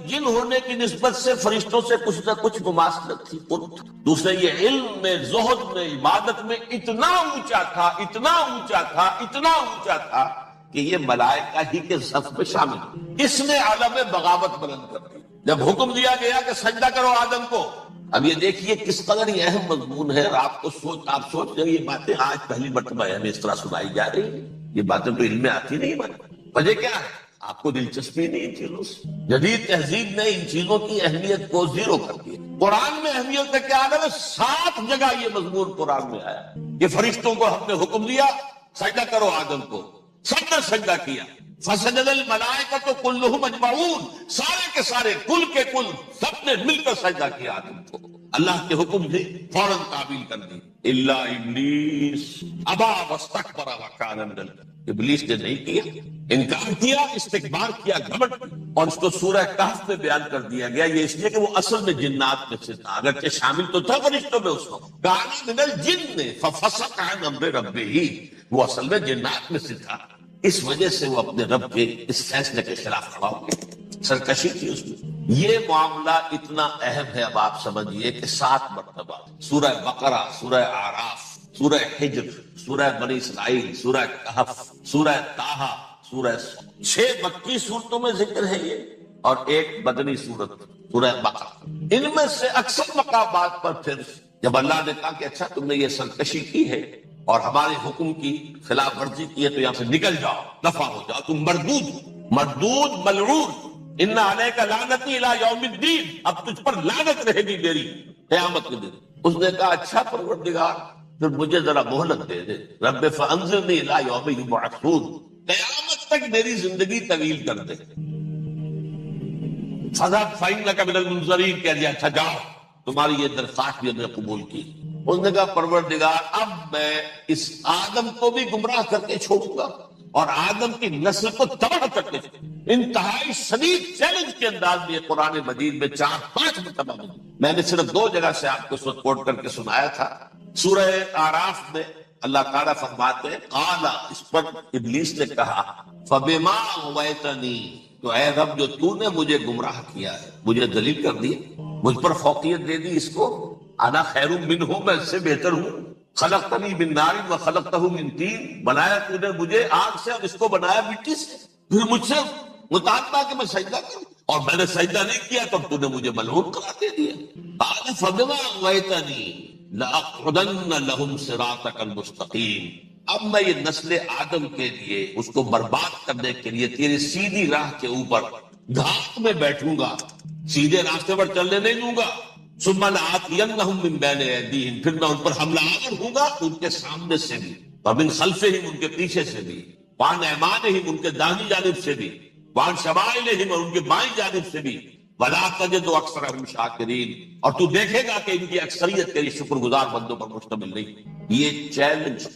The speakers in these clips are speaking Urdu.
جن ہونے کی نسبت سے فرشتوں سے کچھ نہ کچھ مماثلت تھی، دوسرے یہ علم میں، زہد میں، عبادت میں اتنا اونچا تھا، اتنا اونچا تھا، اتنا اونچا تھا کہ یہ ملائکہ ہی کے صف میں شامل ہو۔ اس نے عالم بغاوت بلند کر دی جب حکم دیا گیا کہ سجدہ کرو آدم کو۔ اب یہ دیکھیے کس قدر یہ اہم مضمون ہے، آپ سوچ رہے یہ باتیں آج پہلی مرتبہ ہمیں اس طرح سنائی جا رہی ہیں، یہ باتیں تو علم میں آتی نہیں ہماری۔ وجہ کیا ہے؟ آپ کو دلچسپی نہیں ان چیزوں سے۔ جدید تہذیب نے ان چیزوں کی اہمیت کو زیرو کر دیا۔ قرآن میں اہمیت کا کیا ہے؟ 7 جگہ یہ مضمون قرآن میں آیا کہ فرشتوں کو ہم نے حکم دیا سجدہ کرو آدم کو، سب نے سجدہ کیا۔ فسجد الملائکۃ کلھم اجمعون، سارے کے سارے، کل کے کل، سب نے مل کر سجدہ کیا آدم کو۔ اللہ کے حکم سے فوراً تعبیل کر دی، الا ابلیس ابا واستکبر وکان من الکافرین۔ ابلیس نے نہیں کیا، انکار کیا، استکبار کیا، گھمنڈ کیا۔ اور اس کو سورہ کہف میں بیان کر دیا گیا، یہ اس لیے کہ وہ اصل میں جنات میں سے تھا، اگرچہ شامل تو تھا فرشتوں میں اس وقت۔ کان من الجن ففسق عن امر ربہ، وہ اصل میں جنات میں سے تھا، اس وجہ سے وہ اپنے رب کے اس فیصلے کے خلاف کھڑا ہو گیا، سرکشی تھی اس میں۔ یہ معاملہ اتنا اہم ہے، اب آپ سمجھیے کہ 7 مرتبہ سورہ بقرہ، سورہ اعراف، سورہ حجر، سورہ بنی اسرائیل، سورہ کہف، سورہ طٰہٰ، سورہ 6 مکی صورتوں میں ذکر ہے یہ، اور 1 مدنی صورت سورہ بقرہ۔ ان میں سے اکثر مقامات پر پھر جب اللہ نے کہا کہ اچھا تم نے یہ سرکشی کی ہے اور ہمارے حکم کی خلاف ورزی کی ہے تو یہاں سے نکل جاؤ، دفع ہو جاؤ، تم مردود ملعون، ان علیک لعنتی الی یوم الدین، اب تجھ پر لعنت رہے گی میری قیامت کے دن۔ اس نے کہا اچھا پروردگار پھر مجھے ذرا مہلت دے دے، رب فانظرنی الی یوم یبعثون، قیامت تک میری زندگی طویل کر دے۔ فذهب فإنک من المنظرین، کہہ دیا اچھا جاؤ، تمہاری یہ درخواست بھی ہم نے قبول کی۔ اس نے کہا پروردگار اب میں اس آدم کو بھی گمراہ کر کے چھوڑوں گا اور آدم کی نسل کو تباہ کر کے چھوڑوں گا۔ انتہائی شدید چیلنج کے انداز میں قرآن مجید میں 4-5 مرتبہ میں نے صرف 2 جگہ سے آپ کو کوٹ کر کے سنایا تھا۔ سورہ اعراف میں اللہ تعالیٰ فرماتے ہیں قال، اس پر ابلیس نے کہا فبما اغویتنی، تو اے رب جو تو نے مجھے گمراہ کیا ہے، مجھے ذلیل کر دیا، مجھ پر فوقیت دے دی، اس کو انا خیر منہ، میں اس سے بہتر ہوں، خلقتنی من نار وخلقتہ من طین، بنایا تو نے مجھے آگ سے اور اس کو بنایا مٹی سے، پھر مجھ سے مطالبہ کہ میں سجدہ کروں، اور میں نے سجدہ نہیں کیا تو نے مجھے ملعون قرار دے دیا۔ قال فبما اغویتنی لأقعدن لهم صراطک المستقیم، اب میں یہ نسل آدم کے لیے، اس کو برباد کرنے کے لیے تیری سیدھی راہ کے اوپر گھات میں بیٹھوں گا، سیدھے راستے پر چلنے نہیں دوں گا۔ ثم لآتینہم من بین ایدیہم، پھر میں ان پر حملہ آور ہوں گا، ان کے سامنے سے بھی، ومن خلفہم، ان کے پیچھے سے بھی، وعن ایمانہم، ان کے داہنی جانب سے بھی، وعن شمائلہم، اور ان کے بائیں جانب سے بھی، ولا تجد اکثرہم شاکرین، اور تو دیکھے گا کہ ان کی اکثریت تیری شکر گزار بندوں پر مشتمل نہیں۔ یہ چیلنج،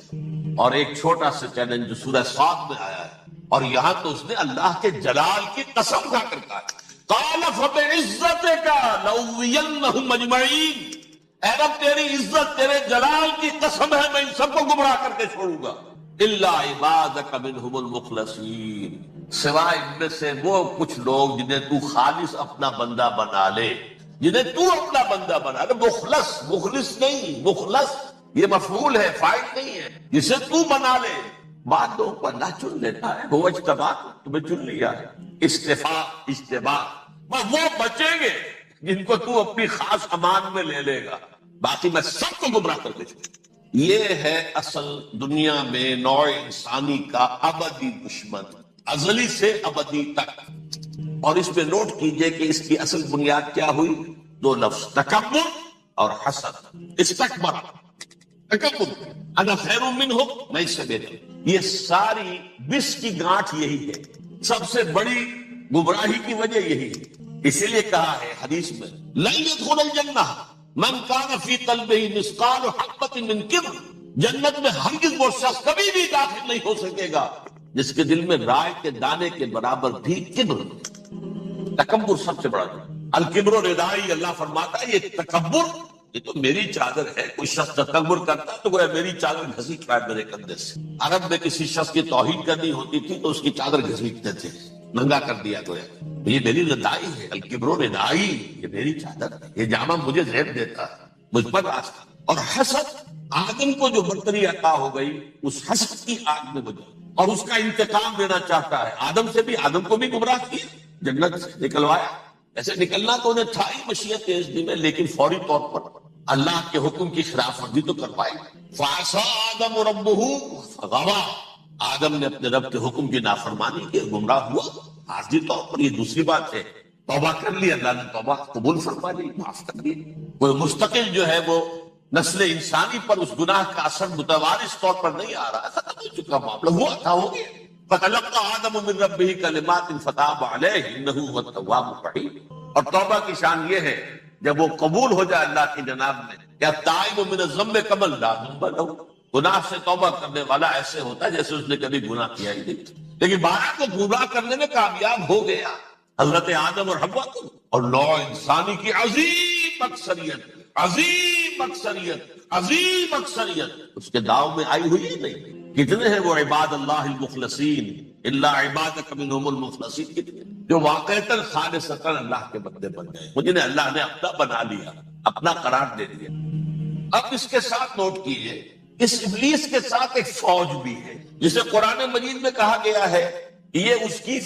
اور ایک چھوٹا سا چیلنج جو سورہ صاد میں آیا ہے، اور یہاں تو اس نے اللہ کے جلال کی قسم کھا کر کہا ہے قال فبعزتک لأغوینہم اجمعین، اے رب تیری عزت، تیرے جلال کی قسم ہے میں ان سب کو گمراہ کر کے چھوڑوں گا، الا عبادک منہم المخلصین، سوائے ان میں سے وہ کچھ لوگ جنہیں تو خالص اپنا بندہ بنا لے، جنہیں تو اپنا بندہ بنا لے، مخلص نہیں، مخلص یہ مفعول ہے، فاعل نہیں ہے، جسے تو بنا لے۔ بعد لوگوں کو اللہ چن لیتا ہے، وہ اجتباک، تمہیں چن لیا ہے، استفاء، اجتباء، وہ بچیں گے جن کو تو اپنی خاص امان میں لے لے گا، باقی میں سب کو گمراہ کر کے چھوڑوں۔ یہ ہے اصل دنیا میں نوع انسانی کا ابدی دشمن، ازلی سے ابدی تک۔ اور اس میں نوٹ کیجئے کہ اس کی اصل بنیاد کیا ہوئی؟ 2 لفظ، تکبر اور حسد۔ استکبر، تکبر، انا خیر منہ، میں اس سے بہتر ہوں۔ یہ ساری بس کی گانٹھ یہی ہے، سب سے بڑی گمراہی کی وجہ یہی ہے۔ اسی لیے کہا ہے حدیث میں لن يدخل الجنہ من کان فی قلبہ مثقال حبۃ من کبر، جنت میں ہرگز وہ شخص کبھی بھی داخل نہیں ہو سکے گا جس کے دل میں رائے کے دانے کے برابر بھی کبر۔ تکبر سب سے بڑا ہے۔ الکبر ردائی، اللہ فرماتا ہے یہ تکبر یہ تو میری چادر ہے۔ کوئی شخص تکبر کرتا تو گویا میری چادر گھسیٹ رہا ہے میرے کندھے سے۔ اگر میں کسی شخص کی توہین کرنی ہوتی تھی تو اس کی چادر گھسیٹتے تھے، ننگا کر دیا گیا. یہ میری ردائی ہے، الکبر ردائی، یہ میری چادر ہے، یہ جامہ مجھے زیب دیتا ہے، مجھ پر راستہ. اور حسد، آدم کو جو برتری عطا ہو گئی اس حسد کی آگ میں بجا اور اس کا انتقام لینا چاہتا ہے. آدم کو بھی گمراہ کیا، جنت سے نکلوایا. ایسے نکلنا تو انہیں تھا ہی مشیت عزت میں، لیکن فوری طور پر اللہ کے حکم کی خلاف ورزی تو کروائی. فعصى آدم ربہ فغوى، آدم نے اپنے رب کے حکم کی نافرمانی کی، گمراہ ہوا عارضی طور پر. یہ دوسری بات ہے، توبہ کر لی، اللہ نے توبہ قبول فرما لی، معاف کر دی. کوئی مستقل جو ہے وہ نسل انسانی پر اس گناہ کا اثر متوارث طور پر نہیں آ رہا، ختم ہو چکا معاملہ، ہوا تھا ہو گیا. فتلقى آدم من ربه كلمات فتاب عليه انه هو التواب الرحيم. اور توبہ کی شان یہ ہے جب وہ قبول ہو جائے اللہ کی جناب میں، کہ التائب من الذنب كمن لا ذنب له، گناہ سے توبہ کرنے والا ایسے ہوتا ہے جیسے اس نے کبھی گناہ کیا ہی نہیں. لیکن بارہ کو گمراہ کرنے میں کامیاب ہو گیا حضرت آدم اور حوا کو. اور نوع انسانی کی عظیم اکثریت، عظیم اکثریت، عظیم اکثریت اس کے داؤ میں آئی ہوئی نہیں. کتنے ہیں وہ عباد اللہ المخلصین، الا عبادک منہم المخلصین، کتنے جو واقعتاً خالصتاً اللہ کے بندے بن گئے، جنہیں اللہ نے اپنا بنا لیا، اپنا قرار دے دیا. اب اس کے ساتھ نوٹ کیجئے، اس ابلیس کے ساتھ ایک فوج بھی ہے جسے قرآن مجید میں کہا گیا ہے کہ یہ اس کی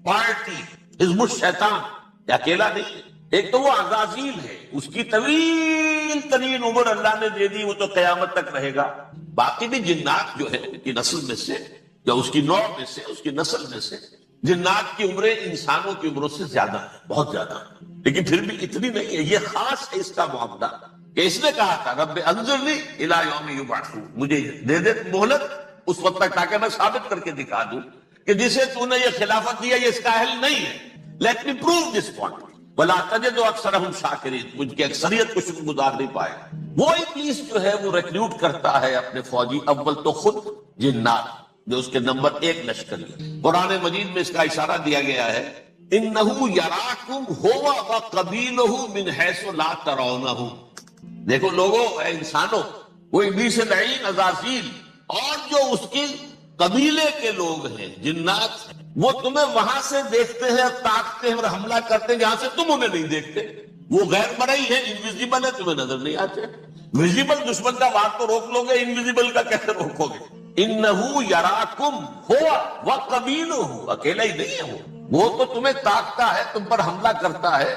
پارٹی حزب الشیطان، یہ اکیلا نہیں ہے. ایک تو وہ عزازیل ہے، اس کی طویل ترین عمر اللہ نے دے دی، وہ تو قیامت تک رہے گا. باقی بھی جنات جو ہے ان کی نسل میں سے یا اس کی نوع میں سے، اس کی نسل میں سے، جنات کی عمریں انسانوں کی عمروں سے زیادہ ہیں، بہت زیادہ ہیں، لیکن پھر بھی اتنی نہیں ہے. یہ خاص ہے اس کا معاملہ کہ اس نے کہا تھا رب انظرنی الی یوم یبعثون، مجھے دے دے مہلت اس وقت تک تاکہ میں ثابت کر کے دکھا دوں کہ جسے تو نے یہ خلافت دیا یہ اس کا اہل نہیں ہے. Let me prove this point ولا تجد اکثرهم شاکرین، مجھ کی اکثریت کو شکر گزار نہیں پائے. وہ ابلیس جو ہے وہ ریکروٹ کرتا ہے اپنے فوجی، اول تو خود جنات جو اس کے نمبر 1 لشکر ہے. قرآن مجید میں اس کا اشارہ دیا گیا ہے انہو یراکم ہوا وقبیلہ من حیث لا ترونہ. دیکھو لوگوں، اے انسانوں، وہ ابلیس لعین عزازیل اور جو اس کے قبیلے کے لوگ ہیں جنات، وہ تمہیں وہاں سے دیکھتے ہیں، تاکتے ہیں اور حملہ کرتے ہیں جہاں سے تم انہیں نہیں دیکھتے. وہ غیر مرئی ہے، انویزیبل ہے، تمہیں نظر نہیں آتے. ویزیبل دشمن کا وار تو روک لو گے، انویزیبل کا کیسے روکو گے؟ انہو یراکم ہوا وقبیلہ، اکیلا ہی نہیں ہے وہ تو تمہیں تاکتا ہے، تم پر حملہ کرتا ہے،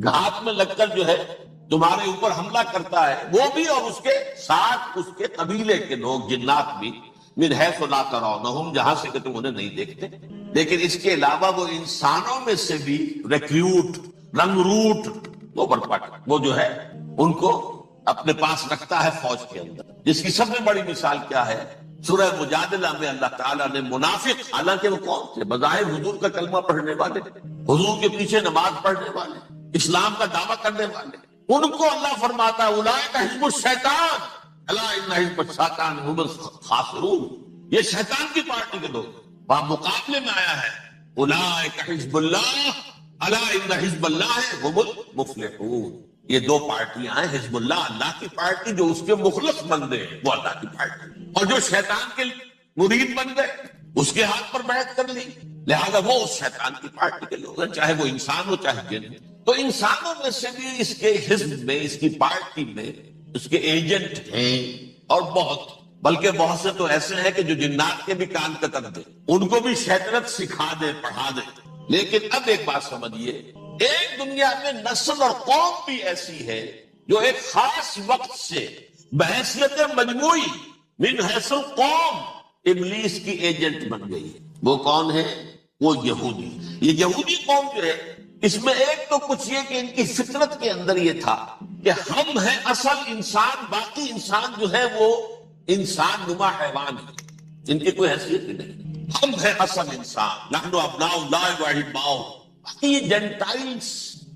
گھات میں لگ کر جو ہے تمہارے اوپر حملہ کرتا ہے، وہ بھی اور اس کے ساتھ اس کے قبیلے کے لوگ جنات بھی، من حیث لا ترونہم، جہاں سے کہ تم انہیں نہیں دیکھتے. لیکن اس کے علاوہ وہ انسانوں میں سے بھی ریکریوٹ، رنگ روٹ، وہ جو ہے ان کو اپنے پاس رکھتا ہے فوج کے اندر. جس کی سب سے بڑی مثال کیا ہے؟ سورہ مجادلہ میں اللہ تعالیٰ نے منافق، حالانکہ وہ کون تھے؟ بظاہر حضور کا کلمہ پڑھنے والے، حضور کے پیچھے نماز پڑھنے والے، اسلام کا دعویٰ کرنے والے، ان کو اللہ فرماتا ہے اولئک حزب الشیطان الا ان حزب الشیطان هم الخاسرون. یہ شیطان کی پارٹی کے لوگ. وہاں مقابلے میں آیا ہے اولئک حزب اللہ الا ان حزب اللہ هم المفلحون. یہ دو پارٹیاں ہیں، حزب اللہ اللہ کی پارٹی جو اس کے مخلص بندے ہیں وہ اللہ کی پارٹی، اور جو شیطان کے مرید بن گئے اس کے ہاتھ پر بیعت کر لی، لہذا وہ اس شیطان کی پارٹی کے لوگ ہیں، چاہے وہ انسان ہو چاہے جن. تو انسانوں میں سے بھی اس کے حزب میں، اس کی پارٹی میں اس کے ایجنٹ ہیں، اور بہت، بلکہ بہت سے تو ایسے ہیں کہ جو جنات کے بھی کان کتر دے، ان کو بھی شیطنت سکھا دے، پڑھا دے. لیکن اب ایک بات سمجھیے، ایک دنیا میں نسل اور قوم بھی ایسی ہے جو ایک خاص وقت سے بحیثیت مجموعی من حیث القوم ابلیس کی ایجنٹ بن گئی ہے. وہ کون ہے؟ وہ یہودی. یہ یہودی قوم جو ہے، اس میں ایک تو کچھ یہ کہ ان کی فطرت کے اندر یہ تھا کہ ہم ہیں اصل انسان، باقی انسان جو ہے وہ انسان نما حیوان ہے، ان کی کوئی حیثیت ہی نہیں. ہم ہیں اصل انسان، نحن ابناء اللہ و احباؤہ. باقی یہ جینٹائلز،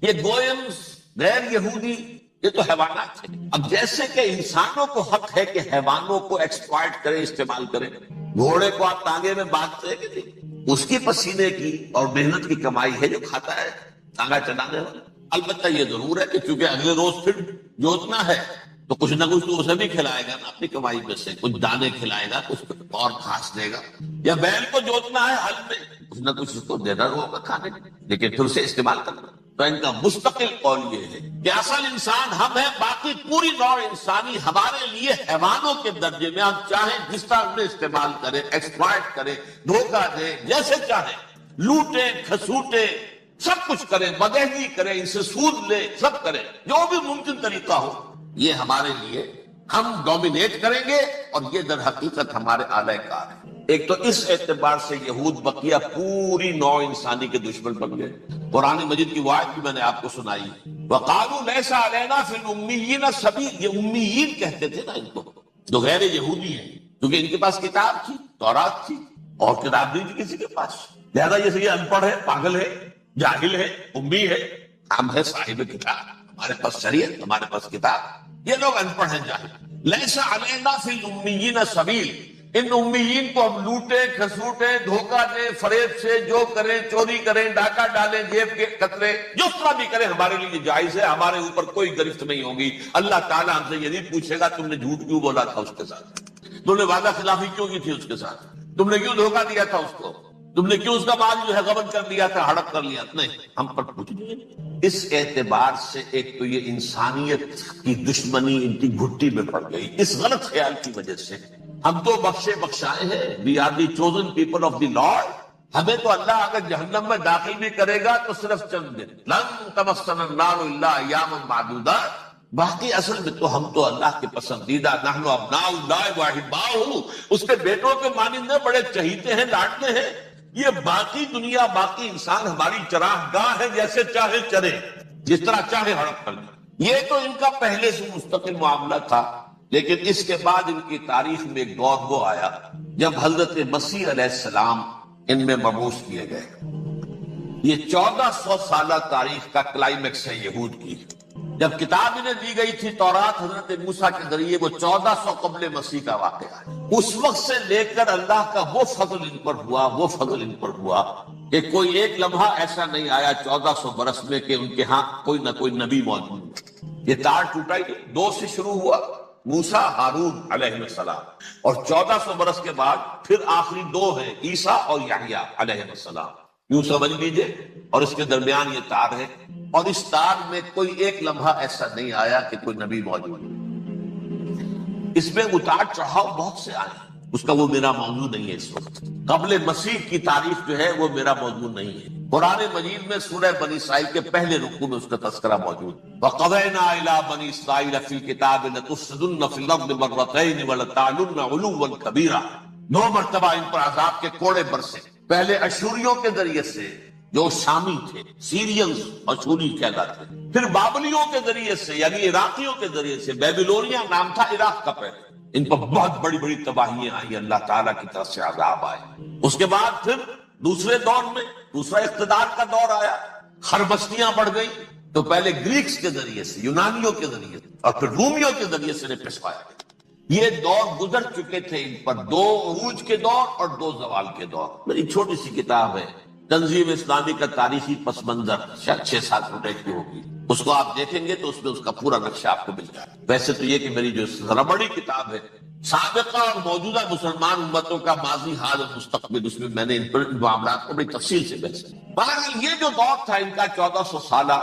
یہ گوئمز، غیر یہودی، یہ تو حیوانات ہیں. اب جیسے کہ انسانوں کو حق ہے کہ حیوانوں کو ایکسپلائٹ کرے، استعمال کرے. گھوڑے کو آپ تانگے میں باندھتے ہیں کہ نہیں؟ اس کی پسینے کی اور محنت کی کمائی ہے جو کھاتا ہے تانگا چلانے والا. البتہ یہ ضرور ہے کہ چونکہ اگلے روز پھر جوتنا ہے تو کچھ نہ کچھ تو اسے بھی کھلائے گا نا اپنی کمائی میں سے، کچھ دانے کھلائے گا، کچھ اور گھاس دے گا، یا بیل کو جوتنا ہے ہل میں، کچھ نہ کچھ اس کو دینا ہوگا کھانے، لیکن پھر اسے استعمال کرنا۔ تو ان کا مستقل قول یہ ہے کہ اصل انسان ہم ہیں، باقی پوری نوع انسانی ہمارے لیے حیوانوں کے درجے میں، ہم چاہیں جس طرح انہیں استعمال کریں، ایکسپلائٹ کریں، دھوکہ دیں، جیسے چاہیں لوٹیں کھسوٹیں، سب کچھ کریں، بدہضی کریں، ان سے سود لیں، سب کریں، جو بھی ممکن طریقہ ہو، یہ ہمارے لیے ہم ڈومینیٹ کریں گے، اور یہ در حقیقت ہمارے اعلی کار ہے۔ ایک تو اس اعتبار سے یہود بقیہ پوری نوع انسانی کے دشمن بن گئے۔ قرآن مجید کی وہ آیت بھی میں نے آپ کو سنائی، وَقَالُوا لَيْسَ عَلَيْنَا فِي الْأُمِّيِّينَ سَبِيلٌ، یہ امیین کہتے تھے نا ان کو جو غیر یہودی ہیں، کیونکہ ان کے پاس کتاب تھی، تورات تھی، اور کتاب نہیں تھی کسی کے پاس، لہذا یہ ان پڑھ ہے، پاگل ہے، جاہل ہے، امی ہے، ہم ہے صاحب کتاب، ہمارے پاس شریعت، ہمارے پاس کتاب، یہ لوگ ان پڑھ ہیں، جاہل۔ لیسا علینا فی الامیین سبیل، ان امیین کو ہم لوٹیں کھسوٹیں، دھوکہ دیں، فریب سے جو کریں، چوری کریں، ڈاکہ ڈالیں، جیب کے قطرے، جس طرح بھی کریں ہمارے لیے جائز ہے، ہمارے اوپر کوئی گرفت نہیں ہوگی۔ اللہ تعالیٰ ہم سے یہ نہیں پوچھے گا تم نے جھوٹ کیوں بولا تھا اس کے ساتھ، تم نے وعدہ خلافی کیوں کی تھی اس کے ساتھ، تم نے کیوں دھوکہ دیا تھا اس کو، تم نے کیوں اس کا مال جو ہے غبن کر لیا تھا، ہڑپ کر لیا، نہیں، ہم پر کچھ نہیں۔ اس اعتبار سے ایک تو یہ انسانیت کی دشمنی ان کی گھٹی میں پڑ گئی، اس غلط خیال کی وجہ سے ہم تو بخشے بخشائے ہیں، we are the chosen people of the lord, ہمیں تو اللہ اگر جہنم میں داخل بھی کرے گا تو صرف چند دن، لن تمسنا النار الا ایاما معدودات، باقی اصل میں تو ہم تو اللہ کے پسندیدہ، نحن ابناء اللہ واحباؤہ، اس کے بیٹوں کے مانند بڑے چہیتے ہیں، لاڈلے ہیں۔ یہ باقی دنیا، باقی انسان ہماری چراہ گاہ ہے، جیسے چاہے چرے، جس طرح چاہے ہڑپ کر دیں۔ یہ تو ان کا پہلے سے مستقل معاملہ تھا، لیکن اس کے بعد ان کی تاریخ میں ایک دور وہ آیا جب حضرت مسیح علیہ السلام ان میں مبعوث کیے گئے۔ یہ 1400 سالہ تاریخ کا کلائمیکس ہے یہود کی۔ جب کتاب انہیں دی گئی تھی تورات حضرت موسیٰ کے ذریعے، وہ 1400 قبل مسیح کا واقعہ ہے۔ اس وقت سے لے کر اللہ کا وہ فضل ان پر ہوا، وہ فضل ان پر ہوا کہ کوئی ایک لمحہ ایسا نہیں آیا 1400 برس میں کہ ان کے ہاں کوئی نہ کوئی نبی موجود ہو۔ یہ تار ٹوٹا ہی نہیں، 2 سے شروع ہوا، موسیٰ ہارون علیہ السلام، اور 1400 برس کے بعد پھر آخری 2 ہیں، عیسیٰ اور یحییٰ علیہ السلام، یوں سمجھ لیجئے، اور اس کے درمیان یہ تار ہے، اور اس تار میں کوئی ایک لمحہ ایسا نہیں آیا کہ کوئی نبی موجود ہو۔ اس میں اتار چڑھاؤ بہت سے آئے، اس کا وہ میرا موضوع نہیں ہے اس وقت۔ قبل مسیح کی تاریخ جو ہے وہ میرا موضوع نہیں ہے۔ قرآن مجید میں سورہ بنی اسرائیل کے پہلے رکوع میں اس کا تذکرہ موجود ہے۔ وَقَضَيْنَا إِلَىٰ بَنِي إِسْرَائِيلَ فِي الْكِتَابِ لَتُفْسِدُنَّ فِي الْأَرْضِ مَرَّتَيْنِ وَلَتَعْلُنَّ عُلُوًّا كَبِيرًا، 2 مرتبہ ان پر عذاب کے کوڑے برسے، پہلے اشوریوں کے ذریعے سے جو شامی تھے، سیرینز اشوری کہلاتے، پھر بابلیوں کے ذریعے سے یعنی عراقیوں کے ذریعے سے، بیبلونیا نام تھا عراق کا پہلے، ان پر بہت بڑی بڑی تباہیاں آئی، اللہ تعالیٰ کی طرف سے عذاب آئے۔ اس کے بعد پھر دوسرے دور میں دوسرا اقتدار کا دور آیا، خربستیاں بڑھ گئی، تو پہلے گریکس کے ذریعے سے، یونانیوں کے ذریعے سے، اور پھر رومیوں کے ذریعے سے انہیں پسوایا گیا۔ یہ دور گزر چکے تھے ان پر، 2 عروج کے دور اور 2 زوال کے دور۔ میری چھوٹی سی کتاب ہے تنظیم اسلامی کا تاریخی پس منظر، شاید 6-7 روپے کی ہوگی، اس کو آپ دیکھیں گے تو اس میں اس کا پورا نقشہ آپ کو مل جائے۔ ویسے تو یہ کہ میری جو ذرا بڑی کتاب ہے سابقہ اور موجودہ مسلمان امتوں کا ماضی، حال اور مستقبل، اس میں میں نے ان معاملات کو بڑی تفصیل سے بحث کی۔ بہرحال یہ جو دور تھا ان کا 1400 سالہ،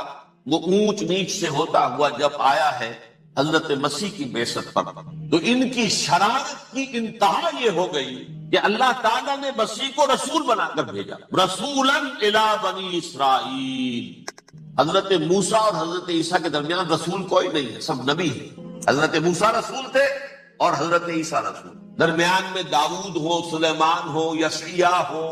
وہ اونچ نیچ سے ہوتا ہوا جب آیا ہے حضرت مسیح کی بعثت پر، تو ان کی شرارت کی انتہا یہ ہو گئی کہ اللہ تعالیٰ نے مسیح کو رسول بنا کر بھیجا، رسولاً الی بنی اسرائیل۔ حضرت موسیٰ اور حضرت عیسیٰ کے درمیان رسول کوئی نہیں ہے، سب نبی ہیں۔ حضرت موسیٰ رسول تھے اور حضرت عیسیٰ رسول، درمیان میں داؤد ہو، سلیمان ہو، یشعیاہ ہو،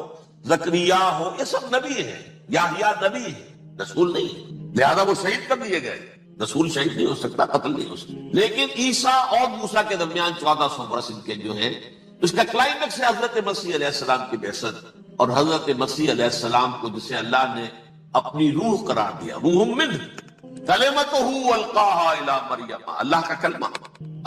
زکریا ہو، یہ سب نبی ہیں، یحییٰ نبی ہیں، رسول نہیں ہے، لہذا وہ شہید کر دیے گئے۔ رسول شہید نہیں ہو سکتا، قتل نہیں ہو سکتا، لیکن عیسیٰ اور موسیٰ کے درمیان 1400 برس ان کے جو ہیں، اس کا کلائمیکس ہے حضرت مسیح علیہ السلام کی بعثت، اور حضرت مسیح علیہ السلام کو جسے اللہ نے اپنی روح قرار دیا، روح منہ، کلمتہ القاہا الی مریم، اللہ کا کلمہ،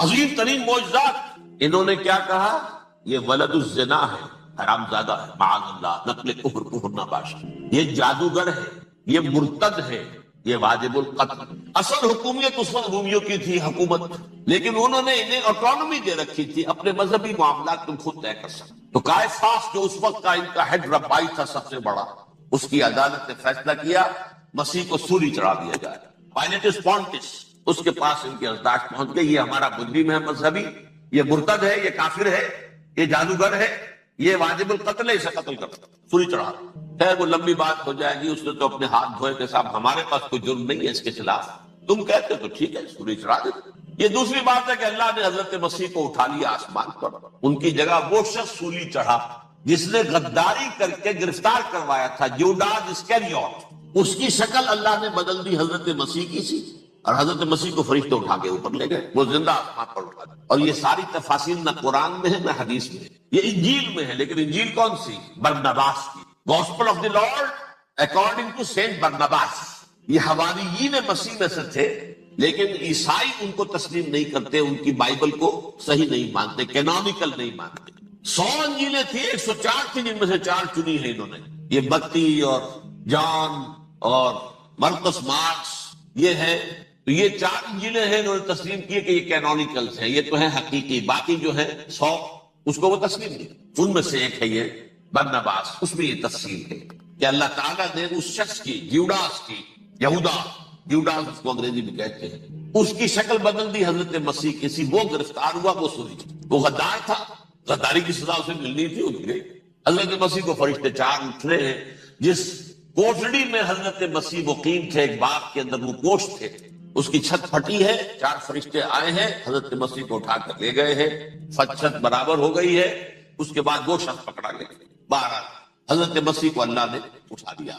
عظیم ترین معجزات۔ انہوں نے کیا کہا؟ یہ ولد الزنا ہے، حرام زادہ ہے، معاذ اللہ، نقل کفر، کفر ناباشا، یہ جادوگر ہے، یہ مرتد ہے، یہ واجب القتل. اصل حکومت اس وقت رومیوں کی تھی حکومت، لیکن انہوں نے انہیں آٹونومی دے رکھی تھی، اپنے مذہبی معاملات تم خود طے کر سکتے. تو قائفاس جو اس وقت کا ان کا ہیڈ ربائی تھا سب سے بڑا، اس کی عدالت نے فیصلہ کیا مسیح کو سولی چڑھا دیا جائے. پائلیٹس پونٹس اس کے پاس ان کی ارزاق پہنچ گئی، یہ ہمارا مجرم ہے مذہبی، یہ مرتد ہے، یہ کافر ہے، یہ جادوگر ہے، یہ واجب القتل ہے، اسے قتل کر سولی چڑھا. خیر وہ لمبی بات ہو جائے گی. اس نے تو اپنے ہاتھ دھوئے کہ صاحب ہمارے پاس کوئی جرم نہیں ہے اس کے خلاف، تم کہتے تو ٹھیک ہے سولی چڑھا دیتے. یہ دوسری بات ہے کہ اللہ نے حضرت مسیح کو اٹھا لیا آسمان پر، ان کی جگہ وہ شخص سولی چڑھا جس نے غداری کر کے گرفتار کروایا تھا، یوڈاس اسکریوت. اس کی شکل اللہ نے بدل دی حضرت مسیح کی سی، اور حضرت مسیح کو فرشتے اٹھا کے اوپر لے گئے، وہ زندہ آسمان پر اٹھا دیا. اور یہ ساری تفاصیل نہ قرآن میں ہے نہ حدیث میں ہے، یہ انجیل میں ہے. لیکن انجیل کون سی؟ برنباس کی، gospel of the lord according to saint Barnabas. یہ حواریین مسیح میں سے تھے، لیکن عیسائی ان کو تسلیم نہیں کرتے، ان کی بائبل کو صحیح نہیں مانتے، کینونیکل نہیں مانتے. 100 انجیلیں تھیں، 104 تھیں، جن میں سے 4 چنی ہیں انہوں نے. یہ متی اور جان اور مرقس مارکس یہ ہے. تو یہ 4 انجیلیں ہیں انہوں نے تسلیم کیے کہ یہ کینونیکلز ہیں، یہ تو ہیں حقیقی. باقی جو ہے 100 اس کو وہ تسلیم نہیں. ان میں سے ایک ہے یہ برنباس. اس میں یہ تفصیل ہے کہ اللہ تعالیٰ نے اس شخص کی، یوڈاس کی، یہودا یوڈاس اس کو انگریزی میں کہتے ہیں، اس کی شکل بدل دی حضرت مسیح کی سی. وہ گرفتار ہوا، وہ سولی. وہ غدار تھا، غداری کی سزا اسے ملنی تھی، وہ مل گئی. حضرت مسیح کو فرشتے 4 اٹھے ہیں. جس کوٹڑی میں حضرت مسیح مقیم تھے، ایک باغ کے اندر وہ کوش تھے، اس کی چھت پھٹی ہے، 4 فرشتے آئے ہیں، حضرت مسیح کو اٹھا کر لے گئے ہیں. چھت برابر ہو گئی ہے. اس کے بعد وہ شخص پکڑا گیا. 12 حضرت مسیح کو اللہ نے اٹھا دیا.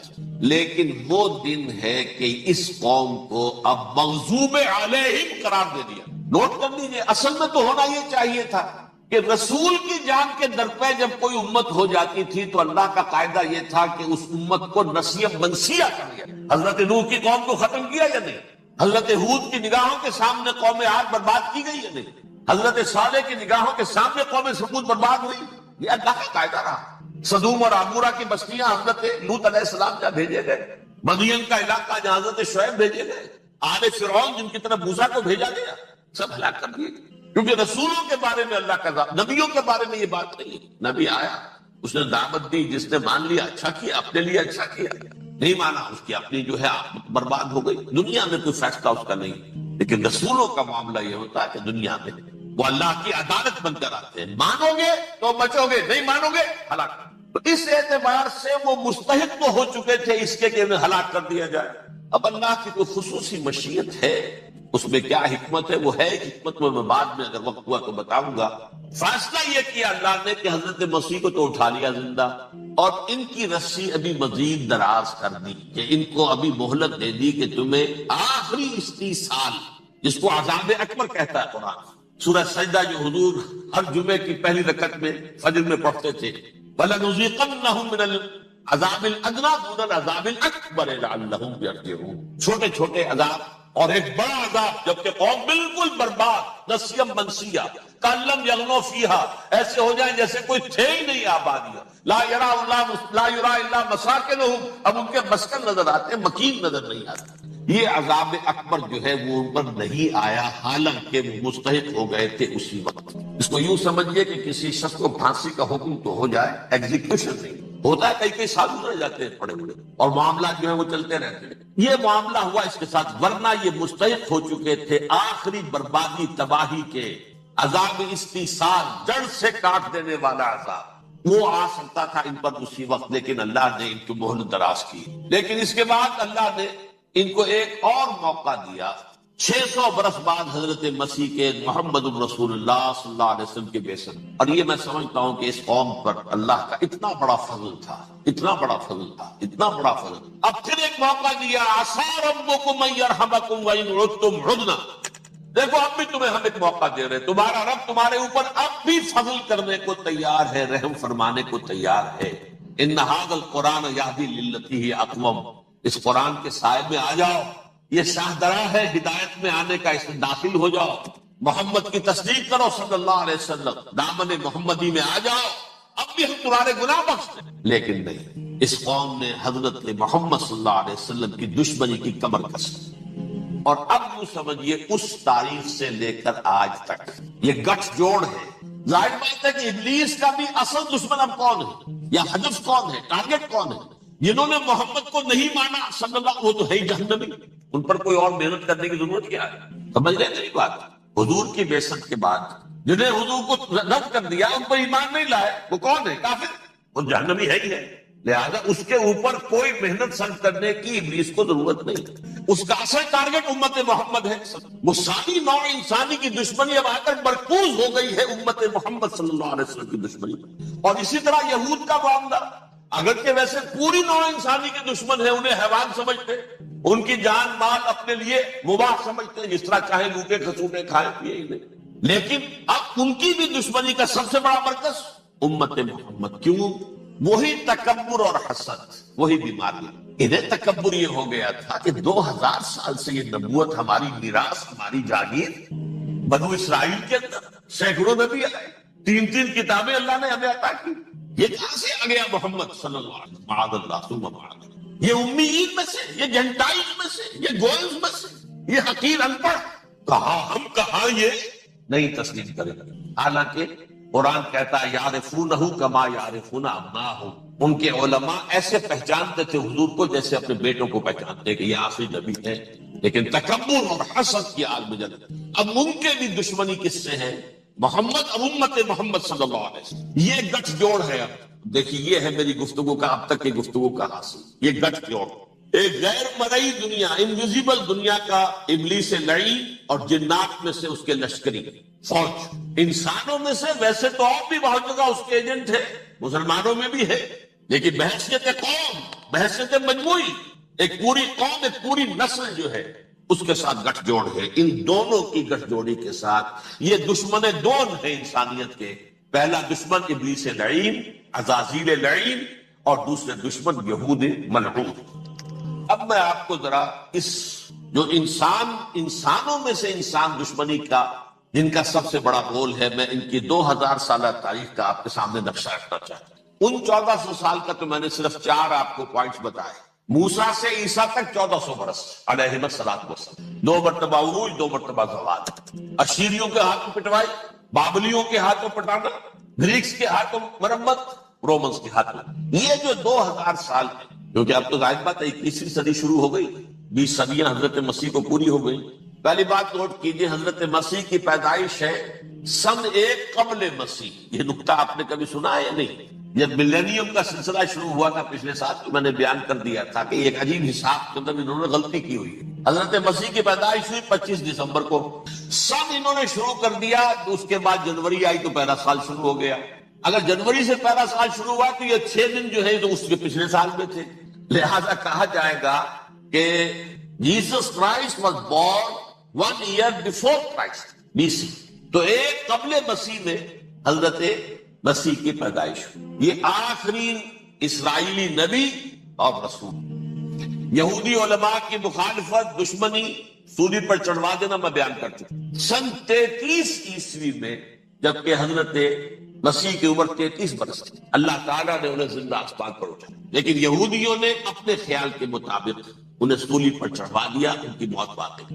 لیکن وہ دن ہے کہ اس قوم کو اب مغضوب علیہم قرار دے دیا. نوٹ کر لیجیے، اصل میں تو ہونا یہ چاہیے تھا کہ رسول کی جان کے درپے جب کوئی امت ہو جاتی تھی تو اللہ کا قاعدہ یہ تھا کہ اس امت کو نسیہ منسیہ کر دیا. حضرت نوح کی قوم کو ختم کیا یا نہیں؟ حضرت ہود کی نگاہوں کے سامنے قوم عاد برباد کی گئی یا نہیں؟ حضرت صالح کی نگاہوں کے سامنے قوم سمود برباد ہوئی. یہ اللہ کا قاعدہ رہا. سدوم اور عمورہ کی بستیاں حضرت لوط علیہ السلام جہاں بھیجے گئے، مدین کا علاقہ جہاں حضرت شعیب بھیجے گئے، آل فرعون جن کی طرف موسیٰ کو بھیجا گیا، سب ہلاک کر دیے گئے. کیونکہ رسولوں کے بارے میں اللہ کا ذات، نبیوں کے بارے میں یہ بات نہیں ہے. نبی آیا، اس نے دعوت دی، جس نے مان لیا اچھا کیا، اپنے لیے اچھا کیا، نہیں مانا اس کی اپنی جو ہے برباد ہو گئی. دنیا میں کوئی فیصلہ اس کا نہیں. لیکن رسولوں کا معاملہ یہ ہوتا ہے کہ دنیا میں وہ اللہ کی عدالت بن کر آتے ہیں. مانو گے تو بچو گے، نہیں مانو گے ہلاک. تو اس اعتبار سے وہ مستحق تو ہو چکے تھے اس کے کہ انہیں ہلاک کر دیا جائے. اب اللہ کی کوئی خصوصی مشیت ہے، اس میں کیا حکمت ہے وہ ہے حکمت میں بعد میں اگر وقت ہوا تو بتاؤں گا. فیصلہ یہ کیا اللہ نے کہ حضرت مسیح کو تو اٹھا لیا زندہ، اور ان کی رسی ابھی مزید دراز کر دی، کہ ان کو ابھی مہلت دے دی کہ تمہیں آخری استیصال، جس کو عذاب اکبر کہتا ہے قرآن. سورہ سجدہ جو حضور ہر جمعے کی پہلی رکعت میں فجر میں پڑھتے تھے، وَلَنُذِيقَنَّهُم مِّنَ الْعَذَابِ الْأَدْنَىٰ دُونَ الْعَذَابِ الْأَكْبَرِ لَعَلَّهُمْ يَرْجِعُونَ. چھوٹے چھوٹے عذاب اور ایک بڑا عذاب، جبکہ قوم بالکل برباد، نسیم منسیہ، کَلَّمْ یَغْنَوْا فِیہَا، ایسے ہو جائیں جیسے کوئی تھے ہی نہیں آبادیاں. لا یرا الا مساکنہم، اب ان کے مسکن نظر آتے ہیں، مکین نظر نہیں آتے. یہ عذاب اکبر جو ہے وہ ان پر نہیں آیا، حالانکہ وہ مستحق ہو گئے تھے اسی وقت. اس کو یوں سمجھیے کہ کسی شخص کو پھانسی کا حکم تو ہو جائے، ایگزیکیوشن نہیں ہوتا ہے. کئی سال گزر جاتے ہیں پڑے پڑے، اور معاملات جو ہیں وہ چلتے رہتے ہیں. یہ معاملہ ہوا اس کے ساتھ، ورنہ یہ مستحق ہو چکے تھے آخری بربادی تباہی کے. عذاب استیصال، جڑ سے کاٹ دینے والا عذاب، وہ آ سکتا تھا ان پر اسی وقت، لیکن اللہ نے ان کو مہلت دراز کی. لیکن اس کے بعد اللہ نے ان کو ایک اور موقع دیا. 600 برس بعد حضرت مسیح کے، محمد الرسول اللہ صلی اللہ علیہ وسلم کے بعثت. اور یہ میں سمجھتا ہوں کہ اس قوم پر اللہ کا اتنا بڑا فضل تھا، اتنا بڑا فضل تھا، اتنا بڑا فضل. اب پھر ایک موقع دیا، عسیٰ ربکم ان یرحمکم وان عدتم عدنا. دیکھو اب بھی تمہیں ہم ایک موقع دے رہے، تمہارا رب تمہارے اوپر اب بھی فضل کرنے کو تیار ہے، رحم فرمانے کو تیار ہے. ان ھذا القرآن یہدی للتی ہی اقوم. اس قرآن کے سائے میں آ جاؤ، یہ شاہدرا ہے ہدایت میں آنے کا، اس میں داخل ہو جاؤ، محمد کی تصدیق کرو صلی اللہ علیہ وسلم، دامن محمدی میں آ جاؤ، اب بھی ہم تمہارے گناہ بخش دیں. لیکن نہیں، اس قوم نے حضرت محمد صلی اللہ علیہ وسلم کی دشمنی کی کمر کسی، اور اب یوں سمجھیے اس تاریخ سے لے کر آج تک یہ گٹھ جوڑ ہے۔ ظاہر بات ہے کہ ابلیس کا بھی اصل دشمن اب کون ہے، یا ہدف کون ہے، ٹارگٹ کون ہے؟ جنہوں نے محمد کو نہیں مانا صلی اللہ، وہ تو ہے ہی جہنمی، ان پر کوئی اور محنت کرنے کی ضرورت کیا ہے؟ سمجھ رہے میری بات؟ حضور کی بعثت کے بعد جنہیں حضور کو رد کر دیا، ان پر ایمان نہیں لائے، وہ کون ہے؟ کافر، وہ جہنمی ہے ہی ہے۔ لہذا اس کے اوپر کوئی محنت صرف کرنے کی ابلیس کو ضرورت نہیں، اس کا اصل ٹارگٹ امت محمد ہے۔ وہ ساری نوع انسانی کی دشمنی اب آ کر مرکوز ہو گئی ہے امت محمد صلی اللہ علیہ وسلم کی دشمنی پر۔ اور اسی طرح یہود کا معاملہ، اگرچہ ویسے پوری نوع انسانی کے دشمن ہے، انہیں حیوان سمجھتے، ان کی جان مال اپنے لیے مباح سمجھتے، جس طرح چاہے لوٹے کھسوٹے کھائے پیے ہی نہیں، لیکن اب ان کی بھی دشمنی کا سب سے بڑا مرکز امت محمد۔ کیوں؟ وہی تکبر اور حسد، وہی بیماری۔ انہیں تکبر یہ ہو گیا تھا کہ 2000 سال سے یہ نبوت ہماری میراث، ہماری جاگیر، بنو اسرائیل کے اندر سینکڑوں نبی آئے، 3 کتابیں اللہ نے ہمیں عطا کی، یہ کہاں سے آ گیا محمد صلی اللہ علیہ وسلم؟ معاذ اللہ ثم معاذ اللہ، یہ امیین میں سے، یہ جنٹائز میں سے، یہ گوئلز میں سے، یہ حقیر ان پڑھ، کہاں یہ نہیں تسلیم کرے۔ حالانکہ قرآن کہتا ہے یعرفونہ کما یعرفون ابناءہم، ان کے علماء ایسے پہچانتے تھے حضور کو جیسے اپنے بیٹوں کو پہچانتے کہ یہ آخری نبی ہے، لیکن تکبر اور حسد کی عالم جل۔ اب ان کے بھی دشمنی کس سے ہے؟ محمد، اب امت محمد صلی اللہ علیہ وسلم، یہ گٹھ جوڑ ہے۔ اب دیکھیے، یہ ہے میری گفتگو کا اب تک کی گفتگو کا حاصل، یہ گٹھ جوڑ، ایک غیر مرئی دنیا، انویزیبل دنیا کا ابلیس لعین اور جنات میں سے اس کے لشکری فوج، انسانوں میں سے ویسے تو اور بھی بہت جگہ اس کے ایجنٹ ہے، مسلمانوں میں بھی ہے، لیکن بحیثیت قوم، بحیثیت مجموعی، ایک پوری قوم، ایک پوری نسل جو ہے اس کے ساتھ گٹھ جوڑ ہے۔ ان دونوں کی گٹھ جوڑی کے ساتھ یہ دشمن دون ہے انسانیت کے، پہلا دشمن ابلیس لعین، عزازیل لعین، اور دوسرے دشمن یہود ملعون۔ اب میں آپ کو ذرا اس جو انسانوں میں سے انسان دشمنی کا، جن کا سب سے بڑا رول ہے، میں ان کی 2000 سالہ تاریخ کا آپ کے سامنے نقشہ رکھنا چاہتا ہوں۔ ان 1400 سال کا تو میں نے صرف 4 آپ کو پوائنٹس بتائے۔ موسیٰ سے عیسیٰ تک 1400 برس علیہ الصلوۃ والسلام، 2 مرتبہ عروج، 2 مرتبہ زوال، اشیریوں کے ہاتھوں پٹوائی، بابلیوں کے ہاتھوں پٹانا، گریکس کے ہاتھوں مرمت، رومنس کے ہاتھوں۔ یہ جو 2000 سال ہے، کیونکہ اب تو ظاہر بات ہے 21ویں صدی شروع ہو گئی، 20 صدیاں حضرت مسیح کو پوری ہو گئی۔ پہلی بات نوٹ کیجئے، حضرت مسیح کی پیدائش ہے سن 1 قبل مسیح۔ یہ نقطہ آپ نے کبھی سنا ہے یا نہیں؟ جب ملینیم کا سلسلہ شروع ہوا تھا پچھلے سال، تو میں نے بیان کر دیا تھا کہ ایک عجیب حساب کے اندر انہوں نے غلطی کی ہوئی ہے۔ حضرت مسیح کی پیدائش ہوئی 25 دسمبر کو، سن انہوں نے شروع کر دیا، تو اس کے بعد جنوری آئی تو پہلا سال شروع ہو گیا۔ اگر جنوری سے پہلا سال شروع ہوا تو یہ 6 دن جو ہے تو اس کے پچھلے سال میں تھے، لہذا کہا جائے گا کہ Jesus Christ was born 1 year before Christ BC، تو 1 قبل مسیح میں حضرت مسیح کی پیدائش ہوئی۔ یہ آخری اسرائیلی نبی اور رسول۔ یہودی علماء کی مخالفت، دشمنی، سولی پر چڑھوا دینا میں بیان کر چکا۔ سن 33 عیسوی میں جبکہ حضرت مسیح کی عمر 33 برس تھی، اللہ تعالیٰ نے انہیں زندہ آسمان پر اٹھایا، لیکن یہودیوں نے اپنے خیال کے مطابق انہیں سولی پر چڑھوا دیا، ان کی موت واقع۔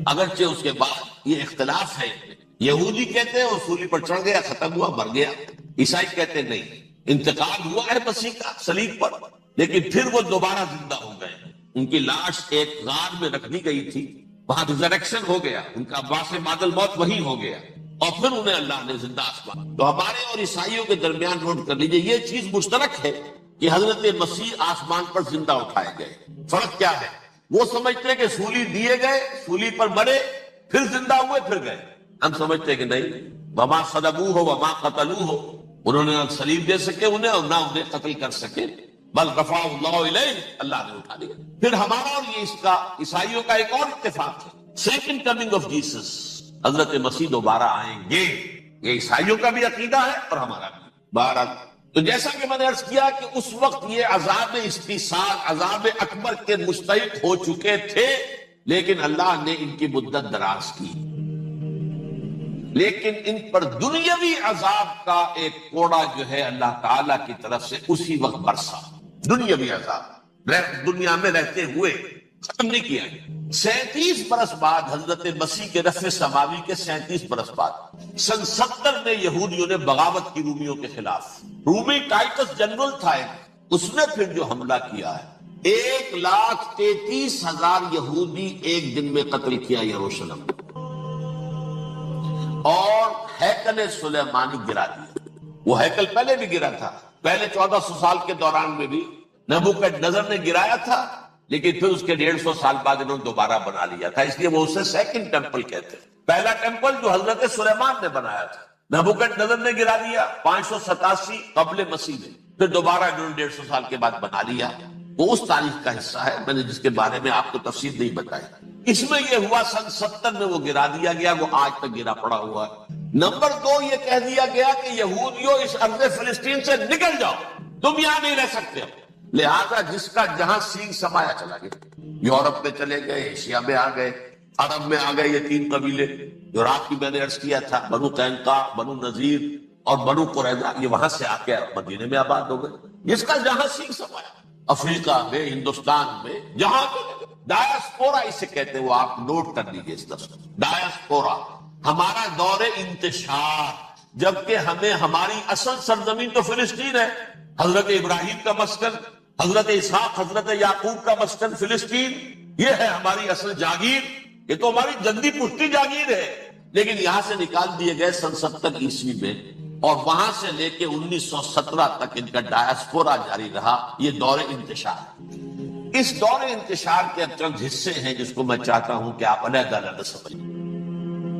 اگرچہ اس کے بعد یہ اختلاف ہے، یہودی کہتے ہیں وہ سولی پر چڑھ گیا، ختم ہوا، مر گیا، عیسائی کہتے ہیں نہیں، انتقال ہوا ہے مسیح کا صلیب پر، لیکن پھر وہ دوبارہ زندہ ہو گئے۔ ان کی لاش ایک غار میں رکھ دی گئی تھی، وہاں ریزریکشن ہو گیا، ان کا باعث بعد الموت وہی ہو گیا، اور پھر انہیں اللہ نے زندہ آسمان۔ تو ہمارے اور عیسائیوں کے درمیان نوٹ کر لیجئے، یہ چیز مشترک ہے کہ حضرت مسیح آسمان پر زندہ اٹھائے گئے۔ فرق کیا ہے؟ وہ سمجھتے ہیں کہ سولی دیے گئے، سولی پر مرے، پھر زندہ ہوئے، پھر گئے۔ ہم سمجھتے ہیں کہ نہیں، وما صلبوہ وما قتلوہ، انہوں نے نہ صلیب دے سکے انہیں اور نہ انہیں قتل کر سکے، بل رفعہ اللہ الیہ، اللہ نے اٹھا لیا۔ پھر ہمارا اور یہ اس کا عیسائیوں کا ایک اور اتفاق ہے، سیکنڈ کمنگ آف جیسس، حضرت مسیح دوبارہ آئیں گے، یہ عیسائیوں کا بھی عقیدہ ہے اور ہمارا بھی۔ بہرحال تو جیسا کہ میں نے عرض کیا کہ اس وقت یہ عذاب استیصال، عذاب اکبر کے مستحق ہو چکے تھے، لیکن اللہ نے ان کی مدت دراز کی۔ لیکن ان پر دنیاوی عذاب کا ایک کوڑا جو ہے اللہ تعالی کی طرف سے اسی وقت برسا. دنیاوی عذاب دنیا میں رہتے ہوئے ختم نہیں کیا. 37 برس بعد حضرت مسیح کے رفع سماوی کے 37 برس بعد سن 70 میں یہودیوں نے بغاوت کی رومیوں کے خلاف. رومی ٹائٹس جنرل تھا اس نے پھر جو حملہ کیا ہے 1,33,000 یہودی ایک دن میں قتل کیا یروشلم اور ہیکل سلیمانی گرا دیا. وہ ہیکل پہلے بھی گرا تھا, پہلے 1400 سال کے دوران میں بھی نبوکدنضر نے گرایا تھا, لیکن پھر اس کے 150 سال بعد انہوں نے دوبارہ بنا لیا تھا, اس لیے وہ اسے سیکنڈ ٹیمپل کہتے ہیں. پہلا ٹیمپل جو حضرت سلیمان نے بنایا تھا نبوکدنضر نے گرا دیا 587 قبل مسیح میں, پھر دوبارہ انہوں نے 150 سال کے بعد بنا لیا. وہ اس تاریخ کا حصہ ہے میں نے جس کے بارے میں آپ کو تفصیل نہیں بتائی. اس میں یہ ہوا سن 70 میں وہ گرا دیا گیا, وہ آج تک گرا پڑا ہوا ہے. نمبر 2 یہ کہہ دیا گیا کہ یہودیوں اس ارض فلسطین سے نکل جاؤ, تم یہاں نہیں رہ سکتے. لہذا جس کا جہاں سینگ سمایا چلا گیا, یورپ میں چلے گئے, ایشیا میں آ گئے, عرب میں آ گئے. یہ 3 قبیلے جو رات کی میں نے عرض کیا تھا, بنو قینقاع, بنو نذیر اور بنو قریظہ, یہ وہاں سے آ کے مدینے میں آباد ہو گئے. جس کا جہاں سینگ سمایا, افریقہ میں, ہندوستان میں, جہاں ڈایاسپورا اسے کہتے ہیں. وہ آپ نوٹ کر لیجیے اس لفظ ڈایاسپورا. ہمارا دور انتشار, جبکہ ہمیں ہماری اصل سرزمین تو فلسطین ہے. حضرت ابراہیم کا مسکن, حضرت اسحاق, حضرت یعقوب کا مسکن فلسطین, یہ ہے ہماری اصل جاگیر. یہ تو ہماری جدی پشتی جاگیر ہے, لیکن یہاں سے نکال دیے گئے سن 70 عیسوی میں, اور وہاں سے لے کے 1917 تک ان کا ڈایاسپورا جاری رہا. یہ دور انتشار. اس دور انتشار کے چند حصے ہیں جس کو میں چاہتا ہوں کہ آپ علیحدہ علیحدہ سمجھیں.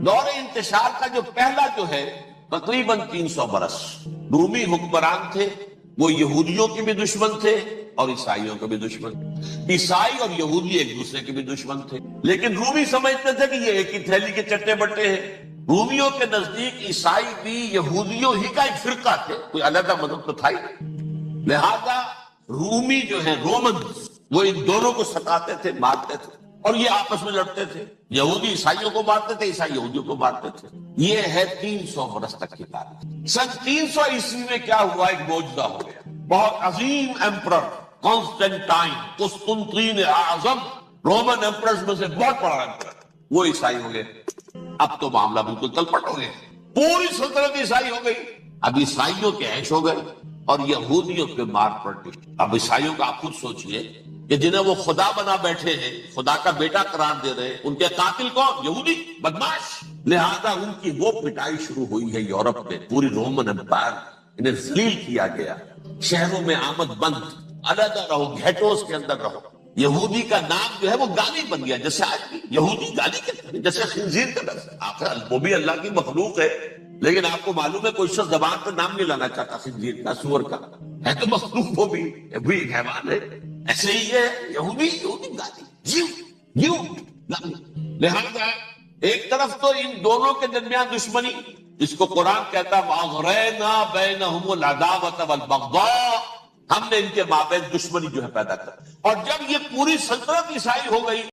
دور انتشار کا جو پہلا جو ہے تقریباً 300 برس رومی حکمران تھے. وہ یہودیوں کے بھی دشمن تھے اور عیسائیوں کے بھی دشمن. عیسائی اور یہودی ایک دوسرے کے بھی دشمن تھے, لیکن رومی سمجھتے تھے کہ یہ ایک ہی تھیلی کے چٹے بٹے ہیں. رومیوں کے نزدیک عیسائی بھی یہودیوں ہی کا ایک فرقہ تھے, کوئی علیحدہ مذہب تو تھا ہی. لہذا رومی جو ہے رومن, وہ ان دونوں کو ستاتے تھے, مارتے تھے, اور یہ آپس میں لڑتے تھے. یہودی عیسائیوں کو مارتے تھے, عیسائی یہودیوں کو مارتے تھے. یہ ہے 300 برس تک کی تاریخ. سن 300 عیسوی میں کیا ہوا, ایک معجزہ ہو گیا. بہت عظیم ایمپرر کانسٹینٹائن, قسطنطین اعظم, رومن ایمپررز میں سے بہت بڑا ایمپرر, وہ عیسائی ہو گئے. اب تو معاملہ بالکل تلپٹ ہو گیا, پوری سلطنت عیسائی ہو گئی. اب عیسائیوں کے عیش ہو گئے اور یہودیوں کے مار پڑ گئی. اب عیسائیوں کا آپ خود سوچئے کہ جنہیں وہ خدا بنا بیٹھے ہیں, خدا کا بیٹا قرار دے رہے ہیں, ان کے قاتل کون؟ یہودی, بدماش. لہذا ان کی وہ پٹائی شروع ہوئی ہے یورپ میں. پوری رومن امپائر, انہیں ذلیل کیا گیا. شہروں میں آمد بند, علیحدہ رہو, گھیٹوز کے اندر رہو. یہودی کا نام جو ہے وہ گالی بن گیا, جیسے آج بھی یہودی گالی کہتے ہیں, جیسے خنزیر کا لفظ. آخر وہ بھی اللہ کی مخلوق ہے, لیکن آپ کو معلوم ہے کوئی شخص زبان پر نام نہیں لانا چاہتا خنزیر کا, سور کا. ہے تو مخلوق وہ بھی ایک حیوان ہے. ایسے ہی ہے یہودی, یہودی گالی, گالی. لہذا ایک طرف تو ان دونوں کے درمیان دشمنی, اس کو قرآن کہتا وَأَغْرَيْنَا بَيْنَهُمُ الْعَدَاوَةَ وَالْبَغْضَاءَ, ہم نے ان کے مابین دشمنی جو ہے پیدا کر. اور جب یہ پوری سلطنت عیسائی ہو گئی